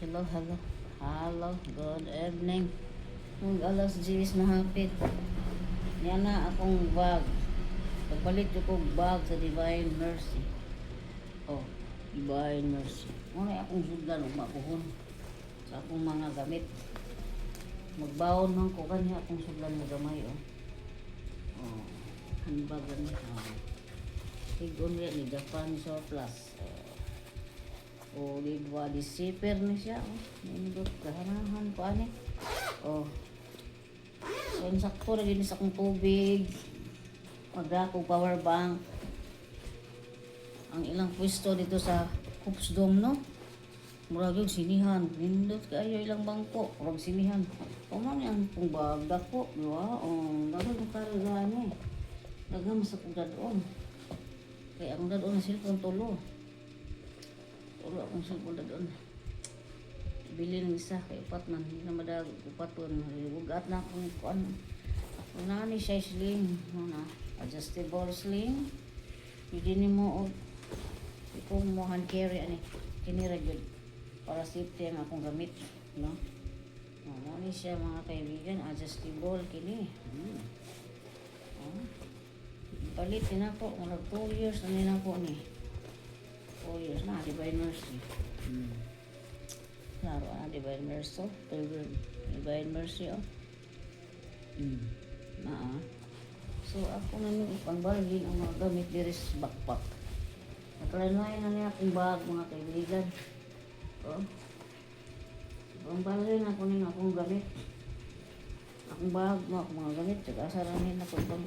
Hello, hello. Hello, good evening. Mag alas 10 na hapit. Yan na akong bag. Pagpalit ko kong bag sa Divine Mercy. Oh, Divine Mercy. Muna akong sudan o makuhon sa akong mga gamit. Magbaon man ko kanya akong sudan na gamay. Oh, handbag gani. Higon yan ni Japan Surplus. O di zipper ni siya. Nindot kahanahan ko ani. So sakto ra gini sa akong tubig. Magdako power bank. Ang ilang pwesto dito sa Hoops Dome no. Murag yung sinihan. Nindot kayo ilang bangko. Murag sinihan. Man ang pong bagda ko. Diba? Dagan yung karagahan eh. Dagan sa kong dadoon. Kaya akong dadoon na cellphone tulo. Tulo akong cellphone dadoon. Bili ng isa kay upat man. Hindi na madag upat po. Ugat na akong kuan. Una ni siya sling. Adjustable sling. Hindi ni mo kung mo hand carry ani. Kinira yun. Para safety ang akong gamit. No? Ano ni siya mga kaibigan. Adjustable kini. Palit din ako. 2 years na nila po ni. 4 years na. Divine Mercy. Klaro na Divine Mercy. Divine Mercy So ako na nung pangbalgin ang mga gamit diri sa backpack. Nakalanoy na niya akong bag mga kaibigan. Pangbalgin ako nung akong gamit. Akong bag mga gamit. Saka asaranin ako bang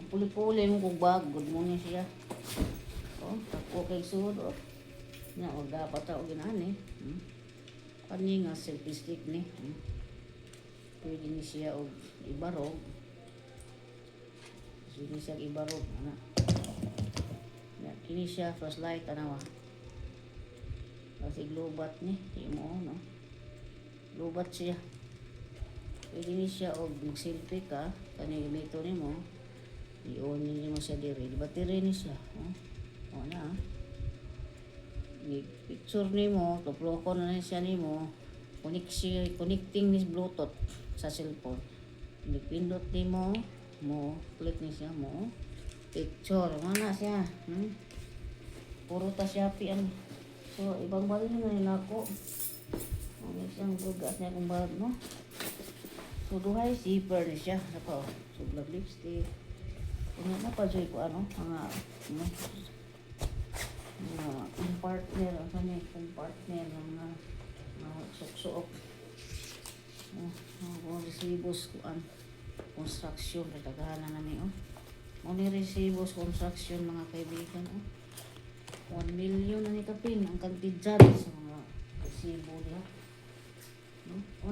puli-puli mo kong bag. Good morning siya. Okay suod. Nga o dapat ako ginaan Kani nga selfie stick ni. Pwede ni siya o ibarog. Pwede siya ibarog. Kini siya flashlight anawa. Kasi globat ni. Di mo no. Globat siya. Pwede ni siya o mag-selfie ka. Kani dito ni mo. I-on ni mo siya diri. Battery ni siya. O na picture ni mo, tuploko na siya ni mo, connecting ni Bluetooth sa cellphone. Pindot ni mo, click ni siya mo, picture, mana siya, puro ta Shopee ang, so ibang bali na nila ako, may siyang bugas niya kung bag mo, so duhay zipper ni siya, so black lipstick, kung napajoy ko kung partner ng suksok kung resibos construction katagahan na namin ni resibos construction mga kaibigan 1 million na ni kapin ang kantidad sa mga resibo niya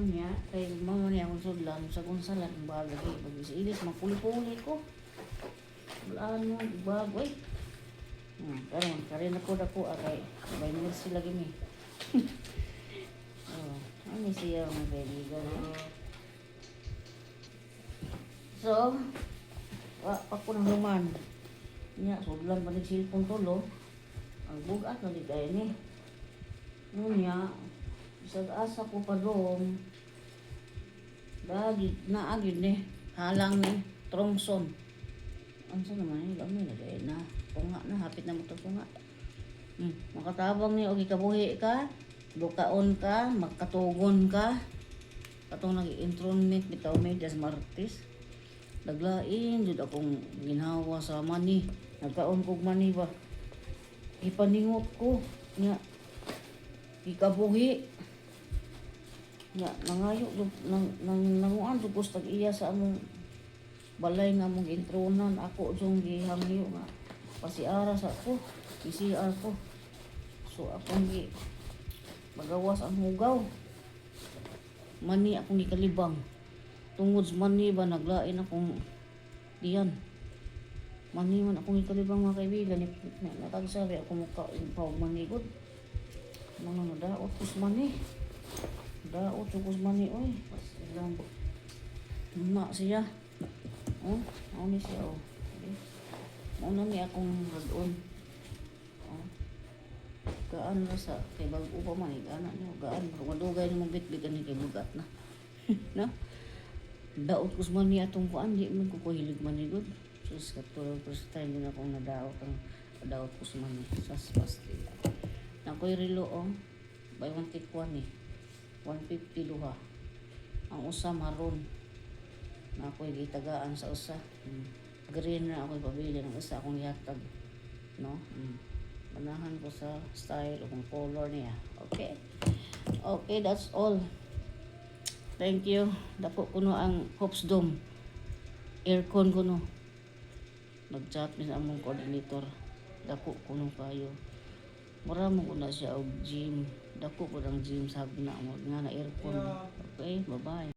niya kay mga niya kung sudlan sa gunsalan ang bagay pag-ilis magpuli-puli ko walaan mo bagoy karin ako kay may mercy lagi mi. Ano siya mga kaibigan. So, ako nang luman. Nya, sudlan pa ni cellphone tulo. Ang bugat na di kayo ni. Nunya, isag asa ko pa doon. Naagid ni. Halang ni. Tromson. Ano sa naman yung gamay na dahil na. Tunga na, hapit na mo ito tunga. Makatabang ni, okay kabuhi ka, bukaon ka, magkatugon ka. Katong nag-intronment, bitaw may das martis. Naglain, jud akong ginhawa sa mani. Nagkaon kog mani ba. Ipaningot ko. Nga, ikabuhi. Nga, nangayo, nanguan, dugos tag-iya sa among balay nga mong intronan. Ako, diyong gihangyo nga. Pasiara sa ako, PCR ko. So akong magawas ang hugaw. Mani akong gikalibang. Tungod sa mani ba naglain akong diyan. Mani man akong gikalibang mga kaibigan. Natagsabi ako mukha yung manigod. Mga daot ko sa mani. Daot ko sa mani. Oy, ilang na siya. Ano ni siya Una mi akong radon. Gaan na sa kay bago pa man ana niyo gaan pero madugay ni mong bitbit ani kay bugat na. No? Daot ko man ni atong kuan di man ko hilig man ni gud. Sus katulog first time din akong nadaot ang daot ko man ni sa pastilla. Na koy relo buy one take one ni. 150 duha. Ang usa maron. Na ako'y gitagaan sa usa. Green na ako'y pabili ng usa akong yatag. No? Manahan ko sa style o kung color niya. Okay? Okay, that's all. Thank you. Dako kuno ang Hopes Dome. Aircon kuno. Nag-chat mi sa among coordinator. Dako kuno kayo. Mura mo ko na siya og gym. Dako ko ng gym sa na mo nga na aircon. Okay, bye-bye.